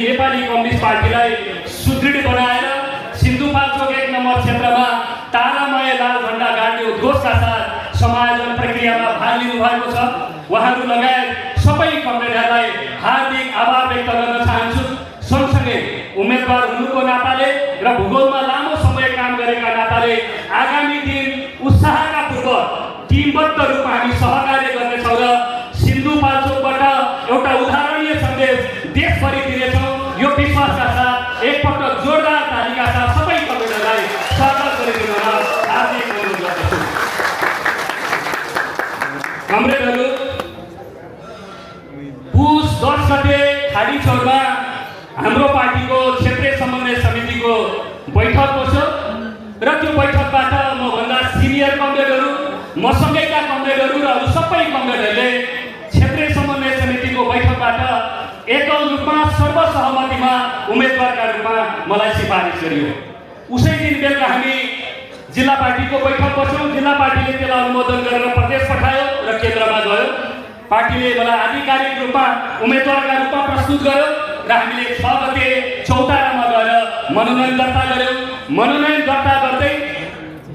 Nepali communist पार्टीलाई सुदृढ बनाएर सिन्धुपाल्चोक 1 नम्बर क्षेत्रमा तारामय लाल झण्डा गाड्ने उद्घोषका साथ समायोजन प्रक्रियामा भाग लिनु भएको छ। उहाँहरू लगायत सबै कमरेडहरूलाई हार्दिक आभार व्यक्त गर्न चाहन्छु। सँगसँगै उम्मेदवार हुनुको नाताले र भूगोलमा लामो समय काम गरेका नाताले आगामी दिन उत्साहका पूर्वक टिमबद्ध रूपमा हामी सहकार्य गर्नेछौँ र सिन्धुपाल्चोकबाट एउटा उदाहरणीय सन्देश देशभरि दिनेछौँ। यो विश्वासका साथ एकपटक जोरदार तालीका साथ सबै कमरेडहरूलाई स्वागत गरिदिनु हार्दिक अनुरोध गर्दछु। कमरेडहरू, पुस 10 गते खाडी चौरमा हाम्रो पार्टीको क्षेत्रीय समन्वय समितिको बैठक बस्यो र त्यो बैठकबाट मभन्दा सिनियर कमरेडहरू, मसँगैका कमरेडहरू र अरू सबै कमरेडहरूले क्षेत्रीय समन्वय समितिको बैठकबाट एकल रूपमा सर्वसहमतिमा उम्मेदवारका रूपमा मलाई सिफारिस गरियो। उसै दिन बेलुका हामी जिल्ला पार्टीको बैठक बस्यौँ। जिल्ला पार्टीले त्यसलाई अनुमोदन गरेर प्रदेश पठायो र केन्द्रमा गयो। पार्टीले मलाई आधिकारिक रूपमा उम्मेदवारका रूपमा प्रस्तुत गर्यो र हामीले 6 गते चौतारामा गएर मनोनयन दर्ता गर्यौँ। मनोनयन दर्ता गर्दै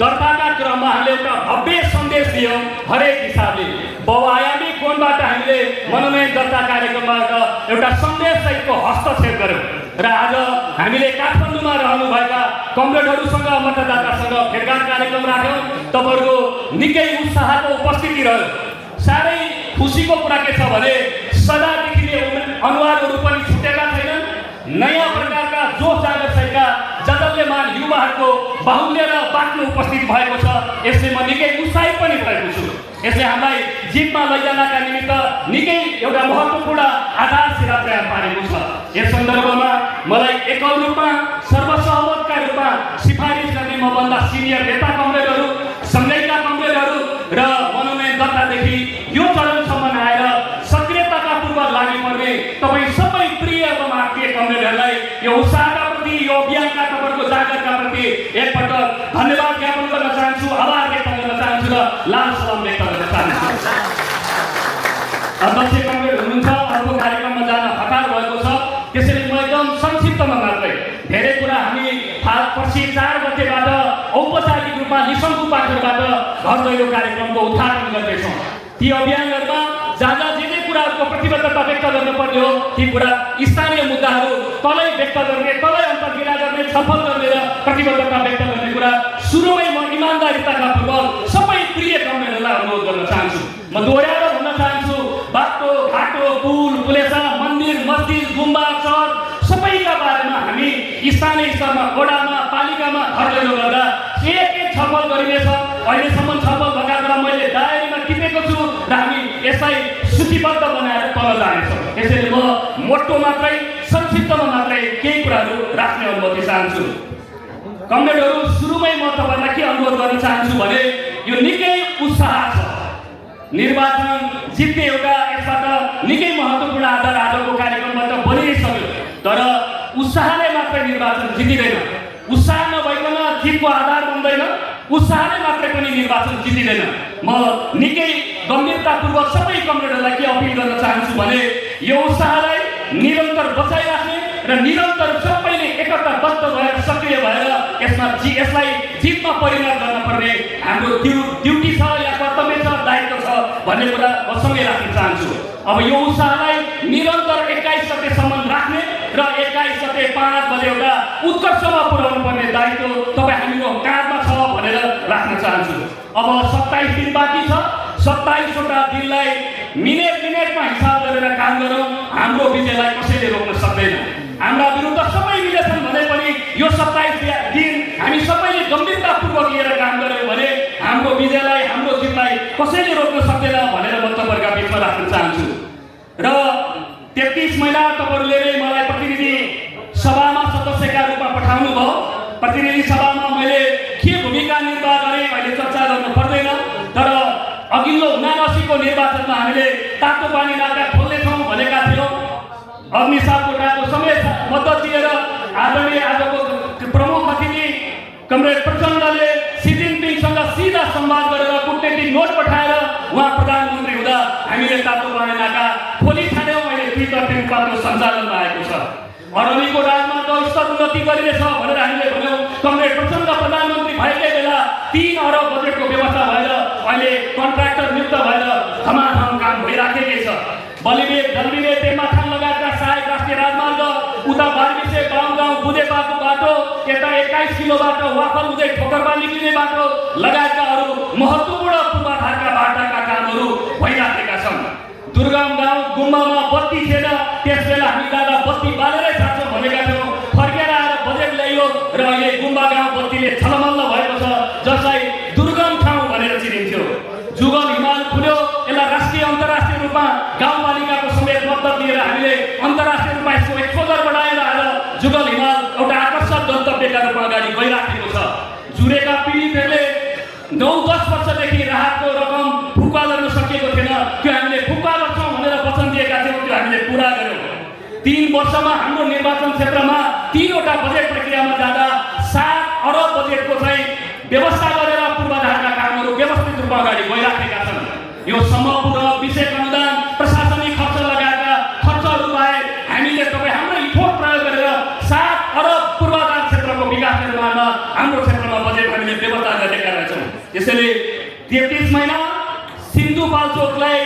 दर्ताका क्रममा हामीले एउटा भव्य सन्देश दियौँ। हरेक हिसाबले बहुआयामी कोणबाट हामीले मनोनयन दर्ता कार्यक्रमबाट एउटा सन्देशसहितको हस्तक्षेप गर्यौँ र आज हामीले काठमाडौँमा रहनुभएका कमरेडहरूसँग मतदातासँग भेटघाट कार्यक्रम राख्यौँ। तपाईँहरूको निकै उत्साहको उपस्थिति रह्यो। साह्रै खुसीको कुरा के छ भने सदादेखि अनुहारहरू पनि छुटेका छैनन्। नयाँ प्रकारका जोस जागरसहितका जगल्यमान युवाहरूको बाहुल्य र बाक्लो उपस्थिति भएको छ। यसले म निकै उत्साहित पनि भएको छु। यसले हामीलाई जितमा लैजानका निमित्त निकै एउटा महत्त्वपूर्ण आधारशिला तयार पारेको छ। यस सन्दर्भमा मलाई एकल रूपमा सर्वसहमतका रूपमा सिफारिस गर्ने मभन्दा सिनियर नेता कमरेडहरू, सँगैका कमरेडहरू र मनोनयन दर्तादेखि यो चरणसम्म आएर सक्रियताका पूर्वक लाग्नुपर्ने तपाईँ सबै प्रिय एवं आत्मीय कमरेडहरूलाई यो उत्साहका प्रति, यो अभियानका तपाईँहरूको जागरका प्रति एकपटक धन्यवाद ज्ञापन गर्न चाहन्छु, आभार व्यक्त गर्न चाहन्छु र लाल सलाम व्यक्त गर्न चाहन्छु। अध्यक्ष कमरेड हुनुहुन्छ, अर्को कार्यक्रममा जान हतार भएको छ। त्यसैले म एकदम संक्षिप्तमा मात्रै धेरै कुरा हामी पछि 4 गतेबाट औपचारिक रूपमा निशङ्कु पाठबाट घर दैलो कार्यक्रमको उद्घाटन गर्दैछौँ। ती अभियानहरूमा जहाँ जे कुराहरूको प्रतिबद्धता व्यक्त गर्नुपर्ने हो ती कुरा स्थानीय मुद्दाहरू तलै व्यक्त गर्ने, तलै अन्तर्क्रिया गर्ने, छलफल गर्ने र प्रतिबद्धता व्यक्त गर्ने कुरा सुरुमै म इमान्दारिताका पूर्वक सबै प्रिय कमरेडहरूलाई अनुरोध गर्न चाहन्छु। म दोहोऱ्याएर भन्न चाहन्छु, बाटो घाटो, पुल, पुलेसा, मन्दिर, मस्जिद, गुम्बा, चर्च सबैका बारेमा हामी स्थानीय स्तरमा, वडामा, पालिकामा घर दैलो गर्दा एक छलफल गरिनेछ। अहिलेसम्म छलफल भएका कुरा मैले डायरीमा टिपेको छु र हामी यसलाई सूचीबद्ध बनाएर तल जानेछौँ। यसैले म मोटो मात्रै, संक्षिप्तमा मात्रै केही कुराहरू राख्ने अनुमति चाहन्छु। कमरेडहरू, सुरुमै म तपाईँलाई के अनुरोध गर्न चाहन्छु भने यो निकै उत्साह छ। निर्वाचन जित्ने एउटा यसबाट निकै महत्त्वपूर्ण आधार आजको कार्यक्रमबाट बनिसक्यो। तर उत्साहले मात्रै निर्वाचन जितिँदैन। उत्साह नभइकन जितको आधार बन्दैन। उत्साहले मात्रै पनि निर्वाचन जितिँदैन। म निकै गम्भीरतापूर्वक सबै कमरेडहरूलाई के अपिल गर्न चाहन्छु भने यो उत्साहलाई निरन्तर बचाइराख्ने र निरन्तर सबैले एकताबद्ध भएर सक्रिय भएर यसलाई जितमा परिणत गर्नुपर्ने हाम्रो ड्युटी छ या कर्तव्य छ, दायित्व छ भन्ने कुरा म सँगै राख्न चाहन्छु। अब यो उत्साहलाई निरन्तर 21 गतेसम्म राख्ने र 21 गते 5 बजे एउटा उत्कर्षमा पुर्याउनु पर्ने दायित्व तपाईँ हाम्रो काँधमा छ भनेर राख्न चाहन्छु। अब 27 दिन बाँकी छ। 27 वटा दिनलाई मिनेटमा हिसाब गरेर काम गरौँ। हाम्रो विजयलाई कसैले रोक्न सक्दैन। हाम्रा विरुद्ध सबै मिलेछन् भने पनि यो 27 दिन हामी सबैले गम्भीरतापूर्वक लिएर काम गऱ्यौँ भने हाम्रो विजयलाई, हाम्रो जितलाई कसैले रोक्न सक्दैन भनेर म तपाईँहरूका बिचमा राख्न चाहन्छु। र 33 महिना तपाईँहरूले नै मलाई प्रतिनिधि सभामा सदस्यका रूपमा पठाउनु भयो। प्रतिनिधि सभामा मैले के भूमिका निर्वाह गरेँ अहिले चर्चा गर्नु पर्दैन। तर अघिल्लो 79 को निर्वाचनमा हामीले तातो पानी नाका खोल्नेछौँ भनेका थियौँ। अग्निसात कोटाको समेत मद्दत दिएर आदरणीय आजको प्रमुख अतिथि कमरेड प्रचण्डले सी जिनपिङसँग सिधा संवाद गरेर कूटनीतिक नोट पठाएर उहाँ प्रधानमन्त्री हुँदा हामीले तातो पानी नाका खोलिछाड्यौँ। अहिले 3 रूपमा सञ्चालनमा आएको छ। अरबीको राजमार्ग स्तर उन्नति गरिरहेछ भनेर हामीले भन्यौँ। कमरेड प्रचण्ड प्रधानमन्त्री भएकै बेला 3 अरब बजेटको व्यवस्था भएर अहिले कन्ट्राक्टर नियुक्त भएर धमाधम काम भइराखेकै छ। बलिबे दलबिरे तेमाथान लगायतका सहायक राष्ट्रिय राजमार्ग, उता बारबिसे गाउँ बुधेपाको बाटो, यता 21 किलोबाट वाफल हुँदै ठोकरबा निक्लिने बाटो लगायतका अरू महत्त्वपूर्ण पूर्वाधारका बाटाका कामहरू भइराखेका छन्। दुर्गम गाउँ गुम्बामा बत्ती थिएन, त्यसबेला हामी दादा बत्ती बालेरै जान्छौँ भनेका थियौँ। फर्केर आएर बजेट ल्याइयो र अहिले गुम्बा गाउँ बत्तीले छलमल्ल भएको छ, जसलाई दुर्गम ठाउँ भनेर चिनिन्थ्यो। जुगल हिमाल खुल्यो, यसलाई राष्ट्रिय अन्तर्राष्ट्रिय रूपमा गाउँपालिकाको समेत मद्दत दिएर हामीले अन्तर्राष्ट्रिय रूपमा यसको एक्सपोजर बढाएर आज जुगल हिमाल एउटा आकर्षक गन्तव्यका रूपमा अगाडि गइराखेको छ। जुरेका पीडितहरूले 9-10 वर्षदेखि राहतको रकम फुक्का गर्न सकिएको थिएन, त्यो हामीले फुक्का गर्छौँ भनेर वचन दिएका थियौँ, त्यो हामीले पुरा गर्यौँ। 3 वर्षमा हाम्रो निर्वाचन क्षेत्रमा 3वटा बजेट प्रक्रियामा जाँदा 7 अरब बजेटको चाहिँ व्यवस्था गरेर पूर्वाधारका कामहरू व्यवस्थित रूपमा अगाडि गइराखेका छन्। यो समपूर्ण विशेष अनुदान प्रशासनिक खर्च लगाएका खर्चहरू बाहेक हामीले हाम्रो इफोर्ट प्रयोग गरेर 7 अरब पूर्वाधार क्षेत्रको विकास निर्माणमा हाम्रो क्षेत्रमा बजेट हामीले व्यवस्था गरेका रहेछौँ। त्यसैले 33 महिना सिन्धुपाल्चोकलाई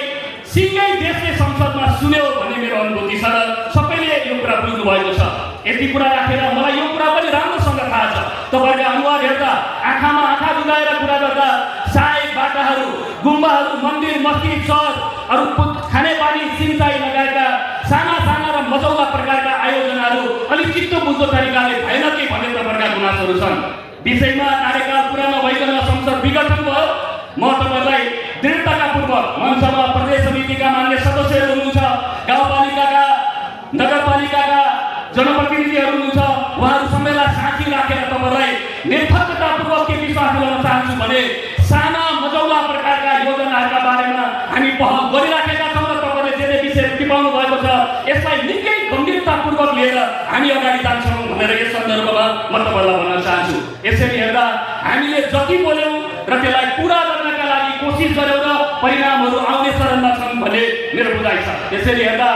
सिङ्गै देशले संसदमा सुन्यो भन्ने मेरो अनुभूति छ र सबैले यो कुरा बुझ्नु भएको छ। यति कुरा राखेर मलाई यो कुरा पनि राम्रोसँग थाहा छ, तपाईँहरूले अनुहार हेर्दा आँखामा आँखा जुगाएर कुरा गर्दा सहायक बाटाहरू, गुम्बाहरू, मन्दिर मस्जिद सहरहरू, खानेपानी सिँचाइ लगायतका साना र मजौला प्रकारका आयोजनाहरू अलिक चित्तो बुझ्दो तरिकाले भएन कि भन्ने प्रकारका गुनासोहरू छन्। विषयमा कार्यकाल पुरा नभइकन संसद विघटन भयो। म तपाईँलाई दृढतापूर्वक मञ्चमा प्रदेश समितिका मान्य सदस्यहरू हुनुहुन्छ, गाउँपालिकाका नगरपालिकाका जनप्रतिनिधिहरू हुनुहुन्छ, उहाँहरू सबैलाई साथी राखेर तपाईँलाई निर्धक्कतापूर्वक के विश्वास दिलाउन चाहन्छु भने साना मजौला प्रकारका योजनाहरूका बारेमा हामी पहल गरिराखेका छौँ र तपाईँले जे विषय टिपाउनु भएको छ यसलाई निकै गम्भीरतापूर्वक लिएर हामी अगाडि जान्छौँ भनेर यस सन्दर्भमा म तपाईँलाई भन्न चाहन्छु। यसरी हेर्दा हामीले जति बोल्यौँ र त्यसलाई पुरा गर्नका लागि कोसिस गऱ्यौँ र परिणामहरू आउने चरणमा छन् भन्ने मेरो बुझाइ छ। यसरी हेर्दा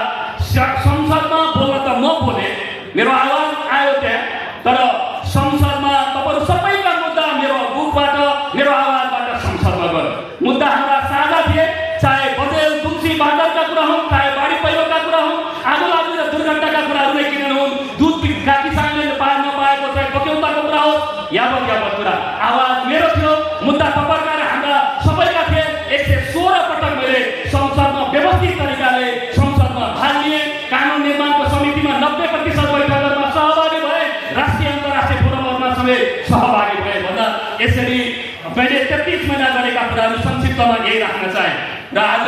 संसदमा बोल्न त म बोलेँ, मेरो आवाज आयो त्यहाँ, तर संसदमा तपाईँहरू सबैका मुद्दा मेरो बुकबाट मेरो आवाजबाट संसदमा गयो। मुद्दा हाम्रा साझा थिए, चाहे बजेल तुलसी बाजारका कुरा हुन्, चाहे बाढी पहिरोका कुरा हुन्, आगो लाग्ने र दुर्घटनाका कुराहरू नै किन नहुन्, दुधका किसानले पार नपाएको चाहिँ पक्यौताको कुरा होस्, यावत कुरा आवाज मेरो थियो, मुद्दा तपाईँका र हाम्रा सबैका थिए। 116 पटक मैले संसदमा व्यवस्थित तरिकाले संसदमा भाग लिएँ। कानुन निर्माणको समितिमा 90% बैठकहरूमा सहभागी भए, राष्ट्रिय अन्तर्राष्ट्रिय फोरमहरूमा समेत सहभागी भए भन्दा यसरी मैले 33 महिना गरेका कुराहरू संक्षिप्तमा यही राख्न चाहेँ। र आज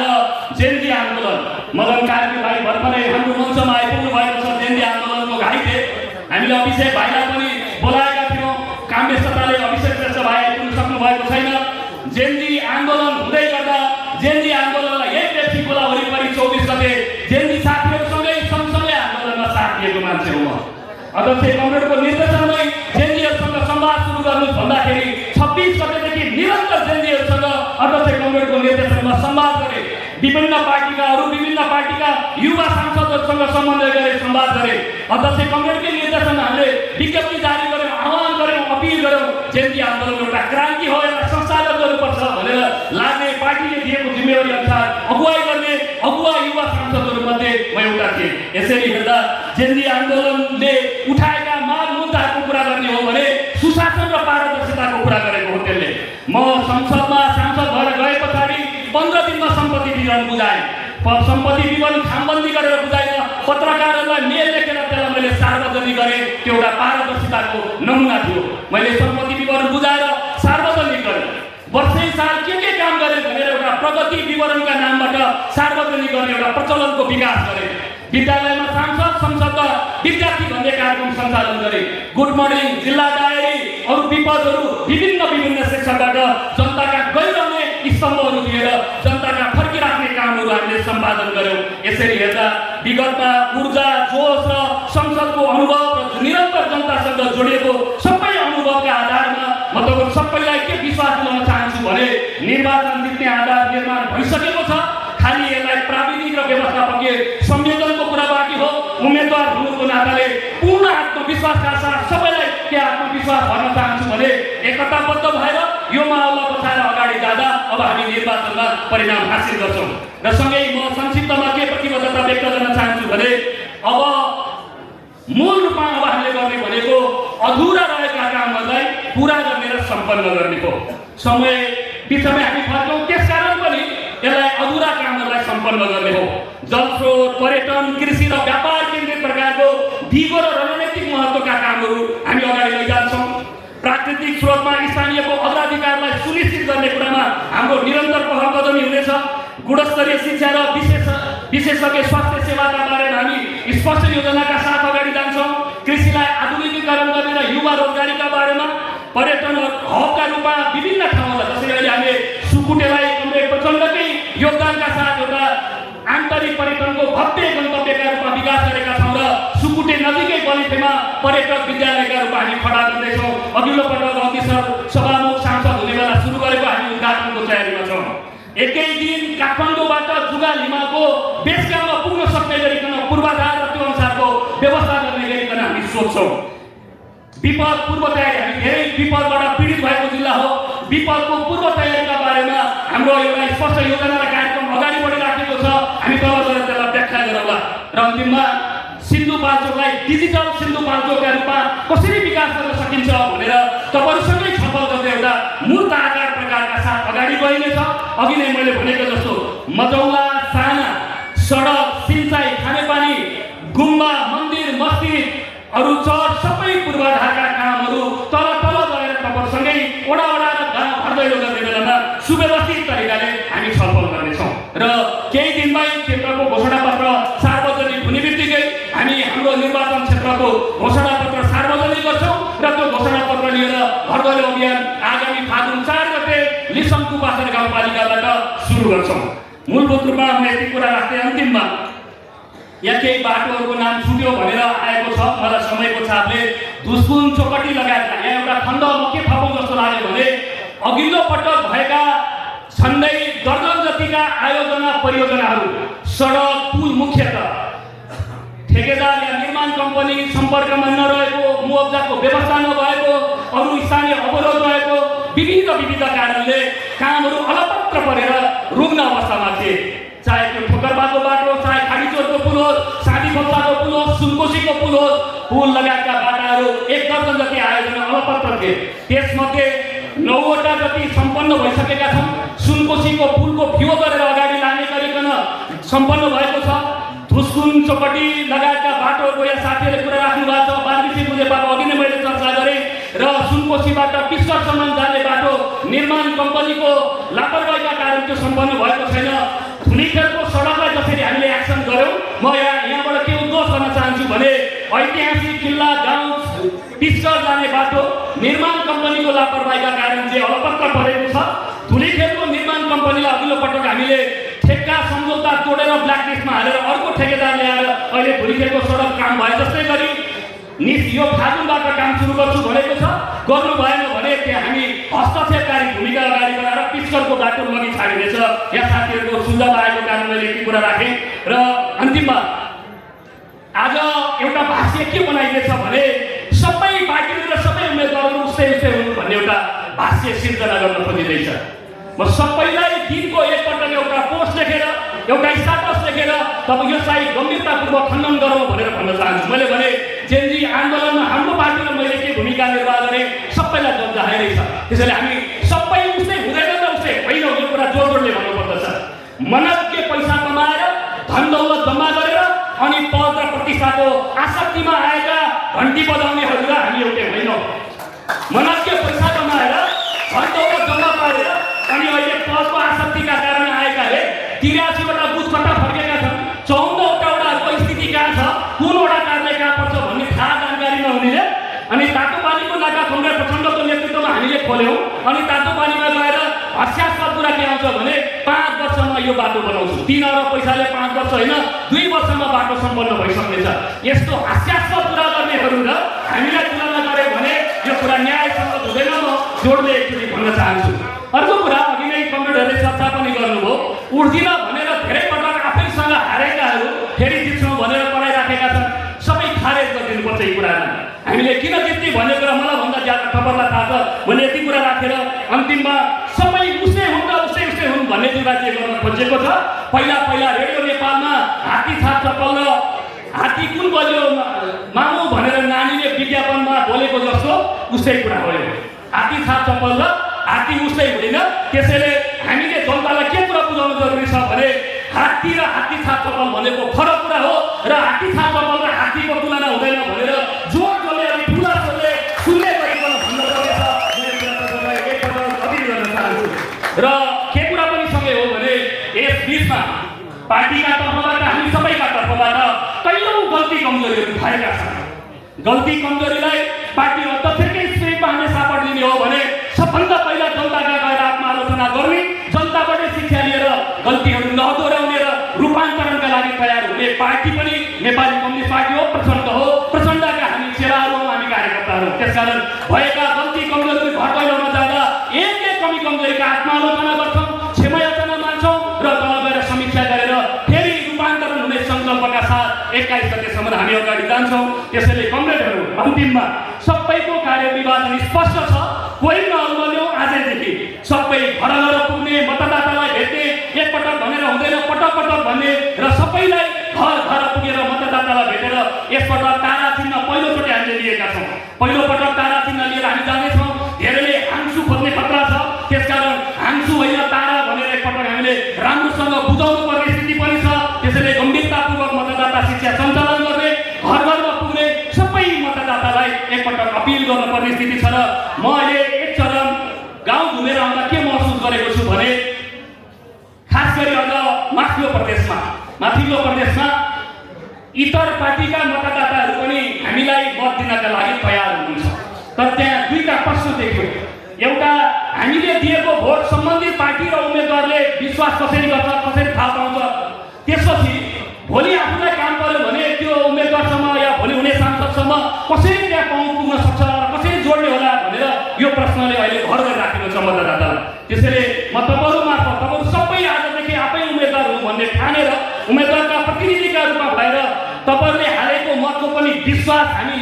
जेन्जी आन्दोलन मदन कार्की भाइ भर्खरै हाम्रो मञ्चमा आइपुग्नु भएको छ। जेन्जी आन्दोलनको घाइते हामीले अभिषेक भाइलाई पनि बोलाएका थियौँ, काम व्यस्तताले अभिषेक श्रेष्ठ भाइ आइपुग्नु सक्नु भएको छैन। जेन्जी आन्दोलन हुँदै गर्दा जेन्जी आन्दोलनलाई यही पेप्सी खोला वरिपरि 24 गते जेन्जी साथीहरूसँगै सँगसँगै आन्दोलनमा साथ दिएको मान्छे हो म। अध्यक्ष कमरेडको निर्देशनमै जेन्जीहरूसँग संवाद सुरु गर्नु भन्दाखेरि 26 गतेदेखि निरन्तर जेन्जीहरूसँग अध्यक्ष कमरेडको निर्देशनमा संवाद गरे। विभिन्न पार्टीका युवा सांसदहरूसँग समन्वय गरे, संवाद गरे। अध्यक्ष कमरेडकै निर्देशन हामीले विज्ञप्ति जारी गर्यौँ, आह्वान गर्यौँ, अपिल गर्यौँ। जेन्जी आन्दोलन एउटा क्रान्ति हो, एउटा संस्थागत गर्नुपर्छ भनेर लाग्ने पार्टीले दिएको जिम्मेवारी अनुसार अगुवाई गर्ने अगुवा युवा सांसदहरूमध्ये म एउटा थिएँ। यसरी हेर्दा जेन्जी आन्दोलनले उठाएका माग मुद्दाहरूको कुरा गर्ने हो भने सुशासन र पारदर्शिताको कुरा गरेको हो। त्यसले म संसदमा सांसद भएर गए पछाडि 15 दिनमा सम्पत्ति विवरण बुझाएँ। सम्पत्ति विवरण खामबन्दी गरेर बुझाइन, पत्रकारहरूलाई मेल लेखेर त्यसलाई मैले सार्वजनिक गरेँ। त्यो एउटा पारदर्शिताको नमुना थियो। मैले सम्पत्ति विवरण बुझाएर सार्वजनिक गरेँ। वर्षै साल के काम गरेँ भनेर एउटा प्रगति विवरणका नामबाट सार्वजनिक गर्ने एउटा प्रचलनको विकास गरेँ। विद्यालयमा सांसद संसदमा विद्यार्थी भन्ने कार्यक्रम सञ्चालन गरे। गुड मर्निङ, जिल्ला डायरी, अरू विपदहरू विभिन्न सेक्सनबाट जनताका गइरहने स्तम्भहरू दिएर जनताका फर्किराख्ने कामहरू हामीले सम्पादन गऱ्यौँ। यसरी हेर्दा विगतमा ऊर्जा, जोस र संसदको अनुभव र निरन्तर जनतासँग जोडिएको सबै अनुभवका आधारमा म तपाईँ सबैलाई के विश्वास दिलाउन चाहन्छु भने निर्वाचन जित्ने आधार निर्माण भइसकेको छ। खालि यसलाई प्राविधिक र व्यवस्थापकीय संयोजनको कुरा बाँकी हो। उम्मेदवार हुनुको नाताले आत्मविश्वासका साथ सबैलाई के आत्मविश्वास भन्न चाहन्छु भने एकताबद्ध भएर यो माहौललाई बचाएर अगाडि जाँदा अब हामी निर्वाचनमा परिणाम हासिल गर्छौँ। र सँगै म संक्षिप्तमा के प्रतिबद्धता व्यक्त गर्न चाहन्छु भने अब मूल रूपमा अब हामीले गर्ने भनेको अधुरा रहेका कामहरूलाई पुरा गर्ने र सम्पन्न गर्ने हो। समय बिचमै हामी फर्कौँ, त्यसकारण पनि यसलाई अधुरा कामहरूलाई सम्पन्न गर्ने हो। जलस्रोत, पर्यटन, कृषि र व्यापार केन्द्रित प्रकारको दिगो र रणनीतिक महत्त्वका कामहरू हामी अगाडि लैजान्छौँ। प्राकृतिक स्रोतमा स्थानीयको अग्राधिकारलाई सुनिश्चित गर्ने कुरामा हाम्रो निरन्तर पहल कदमी हुनेछ। गुणस्तरीय शिक्षा र विशेषज्ञ स्वास्थ्य सेवाका बारेमा हामी स्पष्ट योजनाका साथ अगाडि जान्छौँ। कृषिलाई आधुनिकीकरण गर्ने र युवा रोजगारीका बारेमा पर्यटन हबका रूपमा विभिन्न ठाउँहरूलाई, जसरी अहिले हामीले सुकुटेलाई प्रचण्डकै योगदानका साथ एउटा आन्तरिक पर्यटनको भव्य गन्तव्यका रूपमा विकास गरेका छौँ र सुकुटे नजिकै बलिफेमा पर्यटक विद्यालयका रूपमा हामी खडा गर्दैछौँ। अघिल्लो पटक अफिसर सभामुख सांसद हुने बेला सुरु गरेको हामी उद्घाटनको तयारीमा छौँ। एकै दिन काठमाडौँबाट जुगाल हिमालको बेसगाउँमा पुग्न सक्ने गरिकन पूर्वाधार र त्यो अनुसारको व्यवस्था गर्ने गरिकन हामी सोच्छौँ। विपद पूर्व तयारी, हामी धेरै विपदबाट पीडित भएको जिल्ला हो। विपदको पूर्व तयारीका बारेमा हाम्रो एउटा स्पष्ट योजना र कार्यक्रम अगाडि बढिराखेको छ। हामी तल गएर त्यसलाई व्याख्या गरौँला र अन्तिममा सिन्धुपाल्चोकलाई डिजिटल सिन्धुपाल्चोकका रूपमा कसरी विकास गर्न सकिन्छ भनेर तपाईँहरूसँगै छलफल गर्दै एउटा मूर्त आकार प्रकारका साथ अगाडि गइनेछ। अघि नै मैले भनेको जस्तो मजौला, साना सडक, सिँचाइ, खानेपानी, गुम्बा, मन्दिर, मस्जिद अरू चर्च सबै पूर्वाधारका कामहरू तल गएर तपाईँसँगै वडा र गाउँ भर्दैलो गर्ने बेलामा सुव्यवस्थित तरिकाले हामी छलफल गर्नेछौँ। र केही दिनमै क्षेत्रको घोषणापत्र सार्वजनिक हुने बित्तिकै हामी हाम्रो निर्वाचन क्षेत्रको घोषणापत्र सार्वजनिक गर्छौँ र त्यो घोषणापत्र लिएर घर घर अभियान आगामी फागुन 4 गते लिसङ्कु पासर गाउँपालिकाबाट सुरु गर्छौँ। मूलभूत रूपमा म यति कुरा राख्दै अन्तिममा यहाँ केही बाटोहरूको नाम छुट्यो भनेर आएको छ। मलाई समयको छापले धुस्कुन, चोकटी लगायतका यहाँ एउटा खण्ड म के थपौँ जस्तो लाग्यो भने अघिल्लो पटक भएका झन्डै दर्जन जतिका आयोजना परियोजनाहरू, सडक, पुल मुख्यतः ठेकेदार या निर्माण कम्पनी सम्पर्कमा नरहेको, मुआवजाको व्यवस्था नभएको, अरू स्थानीय अवरोध रहेको विविध कारणले कामहरू अलपत्र परेर रुग्न अवस्थामा थिए। चाहे त्यो ठोकरबाको बाटो, चाहे खाडीचोरको पुल होस्, साँधी खोप्साको पुल होस्, सुनकोसीको पुल होस्, पुल लगायतका बाटाहरू 1 दर्जन जति आयोजना अलपत्र थिए। त्यसमध्ये 9वटा जति सम्पन्न भइसकेका छन्। सुनकोसीको पुलको फियो गरेर अगाडि लाने गरिकन सम्पन्न भएको छ। धुस्कुन, चोकटी लगायतका बाटोहरूको यहाँ साथीहरूले कुरा राख्नु भएको छ। बालकृष्ण बुझेपाको अघि नै मैले चर्चा गरेँ र सुनकोसीबाट पिस्करसम्म जाने बाटो निर्माण कम्पनीको लापरवाहीका कारण त्यो सम्पन्न भएको छैन। धुलीखेलको सडकलाई जसरी हामीले एक्सन गऱ्यौँ, म यहाँबाट के उद्घोष गर्न चाहन्छु भने ऐतिहासिक किल्ला गाउँ पिस्कर जाने बाटो निर्माण कम्पनीको लापरवाहीका कारण चाहिँ अलपत्र परेको छ। धुलीखेलको निर्माण कम्पनीलाई अघिल्लो पटक हामीले ठेक्का सम्झौता तोडेर ब्ल्याकलिस्टमा हालेर अर्को ठेकेदार ल्याएर अहिले धुलीखेलको सडक काम भए जस्तै गरी यो फागुनबाट काम सुरु गर्छु भनेको छ। गर्नु भएन भने त्यहाँ हामी हस्तक्षेपकारी भूमिका अगाडि बढाएर पिस्करको बाटो लगी छाडिनेछ। यहाँ साथीहरूको सुझाव आएको कारण मैले यति कुरा राखेँ। र अन्तिममा आज एउटा भाष्य के बनाइदिएछ भने सबै पार्टीहरू र सबै उम्मेदवारहरू उस्तै हुनु भन्ने एउटा भाष्य सिर्जना गर्न खोजिँदैछ। म सबैलाई दिनको एकपटक एउटा पोस्ट लेखेर, एउटा स्टाटस लेखेर तब यो चाहिँ गम्भीरतापूर्वक खण्डन गरौँ भनेर भन्न चाहन्छु। मैले भने जेनजी आन्दोलनमा हाम्रो पार्टी र मैले के भूमिका निर्वाह गरेँ सबैलाई जाहेरै छ। त्यसैले हामी सबै उस्तै हुँदैन त उस्तै होइन, यो कुरा जोडले भन्नुपर्दछ। मनक के पैसा कमाएर धन दौलत जम्मा गरेर अनि पद र प्रतिष्ठाको आसक्तिमा आएका घन्टी बजाउनेहरू र हामी एउटै होइनौँ। मनक के पैसा कमाएर धन दौलत जम्मा पारेर अनि अहिले पदको आसक्तिका कारण आएकाले 83वटा बुथ कता फर्केका छन्। 14वटा वडाहरूको स्थिति कहाँ छ, कुन वडा कार्यालय कहाँ पर्छ भन्ने थाहा जानकारी नहुनेले अनि तातो पानीको नाका कङ्ग्रेस प्रचण्डको नेतृत्वमा हामीले खोल्यौँ। अनि तातो पानीमा गएर हास्यास्पद कुरा के आउँछ भने 5 वर्षमा यो बाटो बनाउँछु। 3 अरब पैसाले 5 वर्ष होइन 2 वर्षमा बाटो सम्पन्न भइसक्नेछ। यस्तो हास्यास्पद कुरा गर्नेहरू र हामीलाई तुलना गऱ्यो भने यो कुरा न्यायसङ्गत हुँदैन। म जोडले एकचोटि भन्न चाहन्छु। अर्को कुरा अघि नै कमरेडहरूले चर्चा पनि गर्नुभयो, उठ्दिन भनेर धेरै पटक आफैसँग हारेकाहरू फेरि जित्छौँ भनेर पढाइराखेका छन्। सबै खारेज गरिदिनुपर्छ यी कुरा। जान्न। हामीले किन जित्ने भन्ने कुरा मलाई भन्दा ज्यादा तपाईँलाई थाहा छ। मैले यति कुरा राखेर अन्तिममा सबै उसै हुन् र उसै हुन् भन्ने कुरा चाहिँ गर्न खोजेको छ। पहिला रेडियो नेपालमा हात्ती छाप चप्पल र हात्ती कुन बज्यो मामु भनेर नानीले विज्ञापनमा बोलेको जस्तो उसै कुरा हो। हात्ती छाप चप्पल र हात्ती उसै हुँदैन। त्यसैले हामीले जनतालाई के कुरा बुझाउनु जरुरी छ भने हात्ती र हात्ती छाप चप्पल भनेको फरक कुरा हो र हात्ती छाप चप्पल र हात्तीको तुलना हुँदैन भनेर जोडले अनि ठुलाले सुन्ने गरिकन भन्नुपर्नेछ। मैले एकपल्ट अपिल गर्न चाहन्छु र के कुरा पनि सँगै हो भने यस बिचमा पार्टीका तर्फबाट हामी सबैका तर्फबाट कैयौँ गल्ती कमजोरीहरू भएका छन्। गल्ती कमजोरीलाई पार्टी अध्यक्षकै श्रेयमा हामीले सापट लिने हो भने सबभन्दा पहिला जनताका गएर आत्मालोचना गर्ने, जनताबाटै शिक्षा लिएर गल्तीहरू नदोहोऱ्याउने र रूपान्तरणका लागि तयार हुने पार्टी पनि नेपाली कम्युनिस्ट पार्टी हो, प्रचण्ड हो। प्रचण्डका हामी चेलाहरू हौँ, हामी कार्यकर्ताहरू। त्यसकारण भएका गल्ती कमजोरी घटाउन जाँदा एक कमी कमजोरीका आत्मालोचना गर्छौँ, क्षमायाचना मान्छौँ र तल गएर समीक्षा गरेर फेरि रूपान्तरण हुने सङ्कल्पका साथ 21 गतेसम्म हामी अगाडि जान्छौँ। त्यसैले कमरेडहरू अन्तिममा सबैको कार्यविभाजन स्पष्ट छ। कोही नअल्मल्यौँ आजैदेखि सबै घर घर पुग्ने, मतदातालाई भेट्ने, एकपटक भनेर हुँदैन पटक पटक भन्ने र सबैलाई घर घर पुगेर मतदातालाई भेटेर यसपटक तारा चिन्ह पहिलोचोटि हामीले लिएका छौँ। पहिलोपटक तारा चिन्ह लिएर हामी जाँदैछौँ। धेरैले हाँसु खोज्ने खतरा छ। त्यसकारण हाँसु होइन तारा भनेर एकपटक हामीले राम्रोसँग बुझाउनु पर्ने स्थिति पनि छ। त्यसैले गम्भीरतापूर्वक मतदाता शिक्षा सञ्चालन गर्ने, घर घरमा पुग्ने सबै मतदातालाई एकपटक अपिल गर्नुपर्ने स्थिति छ। र म अहिले एक चरण गाउँ घुमेर आउँदा के महसुस गरेको छु भने खास गरी अझ माथिल्लो प्रदेशमा इतर पार्टीका मतदाताहरू पनि हामीलाई मत दिनका लागि तयार हुनुहुन्छ। तर त्यहाँ दुईटा प्रश्न देखियो। एउटा, हामीले दिएको भोट सम्बन्धित पार्टी र उम्मेदवारले विश्वास कसरी गर्छ, कसरी थाहा पाउँछ। त्यसपछि भोलि आफूलाई काम पर्यो भने त्यो उम्मेदवारसम्म या भोलि हुने सांसदसम्म कसरी त्यहाँ पहुँच पुग्न सक्छ र कसरी जोड्ने होला भनेर यो प्रश्नले अहिले घर गरिराखेको छ मतदातालाई। त्यसैले म तपाईँहरू मार्फत तपाईँहरू सबै आजदेखि आफै उम्मेदवार हुँ भन्ने ठानेर उम्मेदवारका प्रतिनिधिका रूपमा भएर तपाईँहरूले हालेको मतको पनि विश्वास हामी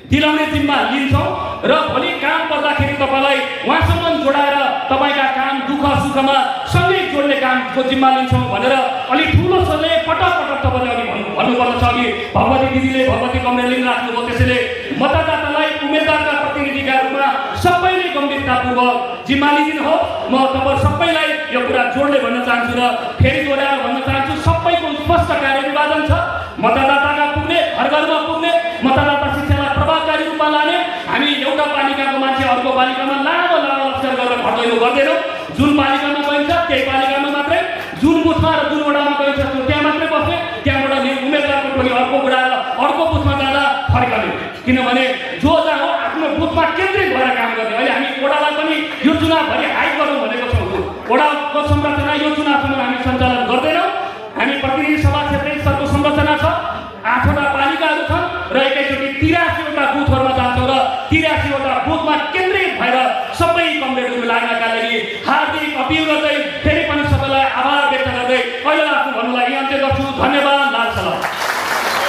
दिलाउने जिम्मा लिन्छौँ र भोलि काम पर्दाखेरि तपाईँलाई उहाँसँग जोडाएर तपाईँका काम दुःख सुखमा सँगै जोड्ने कामको जिम्मा लिन्छौँ भनेर अलिक ठुलो स्वरले पटक तपाईँले अघि भन्नुपर्ने छ। अघि भगवती दिदीले, भगवती कमरेडले राख्नुभयो। त्यसैले मतदातालाई उम्मेदवारका प्रतिनिधिका रूपमा सबैले गम्भीरतापूर्वक जिम्मा लिदिनुहोस्। म तपाईँ सबैलाई यो कुरा जोडले भन्न चाहन्छु र फेरि जोडाएर भन्न चाहन्छु, सबैको स्पष्ट कार्यविभाजन छ। मतदाताका पुग्ने, घर घरमा पुग्ने, मतदाता शिक्षालाई प्रभावकारी रूपमा लाने। हामी एउटा पालिकाको मान्छे अर्को पालिकामा लामो लक्ष्य गरेर भट्टैलो गर्दैनौँ। जुन पालिकामा गइन्छ त्यही पालिकामा मात्रै, जुन बुथमा र जुन वडामा गइन्छ त्यहाँ मात्रै बस्ने, त्यहाँबाट उम्मेदवारको टोली अर्को वडा र अर्को बुथमा जाँदा फर्कने। किनभने जो जहाँ हो आफ्नो बुथमा केन्द्रित भएर काम गर्ने। अहिले हामी वडालाई पनि यो चुनावभरि हाइड गरौँ भनेको छौँ। वडाको संरचना यो चुनावसम्म हामी सञ्चालन गर्दैनौँ। हामी प्रतिनिधि सभा क्षेत्रीय स्तरको संरचना छ, 8वटा पालिकाहरू छन् र एकैचोटि 83वटा बुथहरूमा जान्छौँ र 83वटा बुथमा केन्द्रित भएर सबै कमरेडहरू लाग्नका लागि हार्दिक अपिल गर्दै